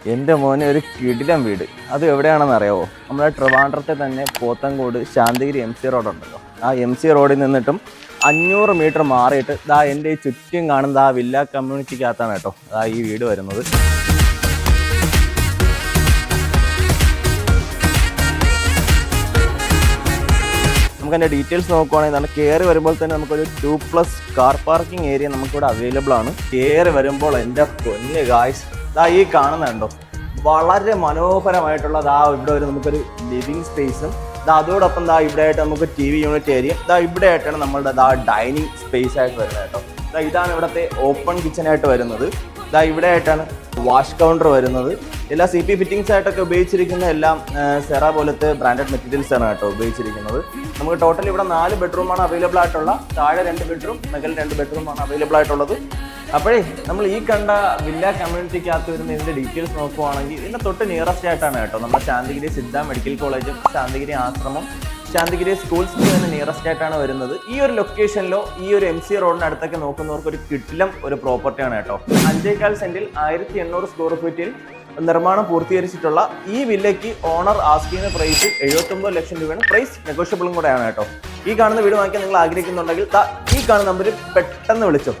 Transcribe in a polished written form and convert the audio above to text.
എൻ്റെ മോനെ ഒരു കിടിലം വീട്. അത് എവിടെയാണെന്ന് അറിയാവോ? നമ്മുടെ ട്രിവാൻഡ്രത്തെ തന്നെ പോത്തങ്കോട് ശാന്തിഗിരി MC റോഡ് ഉണ്ടല്ലോ, ആ MC റോഡിൽ നിന്നിട്ടും 500 മീറ്റർ മാറിയിട്ട് ദാ എൻ്റെ ഈ ചുറ്റും കാണുന്ന ആ വില്ല കമ്മ്യൂണിറ്റിക്കകത്താണ് കേട്ടോ ഈ വീട് വരുന്നത്. നമുക്ക് അതിൻ്റെ ഡീറ്റെയിൽസ് നോക്കുവാണെങ്കിൽ നമ്മൾ കയറി വരുമ്പോൾ തന്നെ നമുക്കൊരു 2+ കാർ പാർക്കിംഗ് ഏരിയ നമുക്കിവിടെ അവൈലബിൾ ആണ്. കയറി വരുമ്പോൾ എൻ്റെ പൊന്ന് ഗായ്സ്, ഈ കാണുന്നുണ്ടോ, വളരെ മനോഹരമായിട്ടുള്ള ഇവിടെ ഒരു നമുക്കൊരു ലിവിങ് സ്പേസും അതോടൊപ്പം ഇവിടെ ആയിട്ട് നമുക്ക് TV യൂണിറ്റ് ഏരിയ ഇവിടെ ആയിട്ടാണ് നമ്മളുടെ ഡൈനിങ് സ്പേസ് ആയിട്ട് വരുന്നത് കേട്ടോ. ഇതാണ് ഇവിടുത്തെ ഓപ്പൺ കിച്ചൺ ആയിട്ട് വരുന്നത്. ഇവിടെ ആയിട്ടാണ് വാഷ് കൗണ്ടർ വരുന്നത്. എല്ലാ CP ഫിറ്റിംഗ്സ് ആയിട്ടൊക്കെ ഉപയോഗിച്ചിരിക്കുന്ന എല്ലാം സെറ പോലത്തെ ബ്രാൻഡഡ് മെറ്റീരിയൽസ് ആണ് കേട്ടോ ഉപയോഗിച്ചിരിക്കുന്നത്. നമുക്ക് ടോട്ടൽ ഇവിടെ 4 ബെഡ്റൂമാണ് അവൈലബിൾ ആയിട്ടുള്ള. താഴെ 2 ബെഡ്റൂം, മുകളിൽ 2 ബെഡ്റൂമാണ് അവൈലബിൾ ആയിട്ടുള്ളത്. അപ്പോഴേ നമ്മൾ ഈ കണ്ട വില്ല കമ്മ്യൂണിറ്റിക്കകത്ത് വരുന്ന ഇതിൻ്റെ ഡീറ്റെയിൽസ് നോക്കുവാണെങ്കിൽ ഇതിൻ്റെ തൊട്ട് നിയറസ്റ്റ് ആയിട്ടാണ് കേട്ടോ നമ്മുടെ ശാന്തിഗിരി സിദ്ധ മെഡിക്കൽ കോളേജും ശാന്തിഗിരി ആശ്രമം, ശാന്തിഗിരി സ്കൂൾസിന് തന്നെ നിയറസ്റ്റ് ആയിട്ടാണ് വരുന്നത്. ഈ ഒരു ലൊക്കേഷനിലോ ഈ ഒരു MC റോഡിന് അടുത്തൊക്കെ നോക്കുന്നവർക്ക് ഒരു കിടിലം ഒരു പ്രോപ്പർട്ടിയാണ് കേട്ടോ. 5.25 സെന്റിൽ 1800 സ്ക്വയർ ഫീറ്റിൽ നിർമ്മാണം പൂർത്തീകരിച്ചിട്ടുള്ള ഈ വില്ലയ്ക്ക് ഓണർ ആസ്കിംഗ് പ്രൈസ് 79 ലക്ഷം രൂപയാണ്. പ്രൈസ് നെഗോഷ്യബിളും കൂടെയാണ് കേട്ടോ. ഈ കാണുന്ന വീട് വാങ്ങിക്കാൻ നിങ്ങൾ ആഗ്രഹിക്കുന്നുണ്ടെങ്കിൽ ഈ കാണുന്ന നമ്പറിൽ പെട്ടെന്ന് വിളിച്ചോ.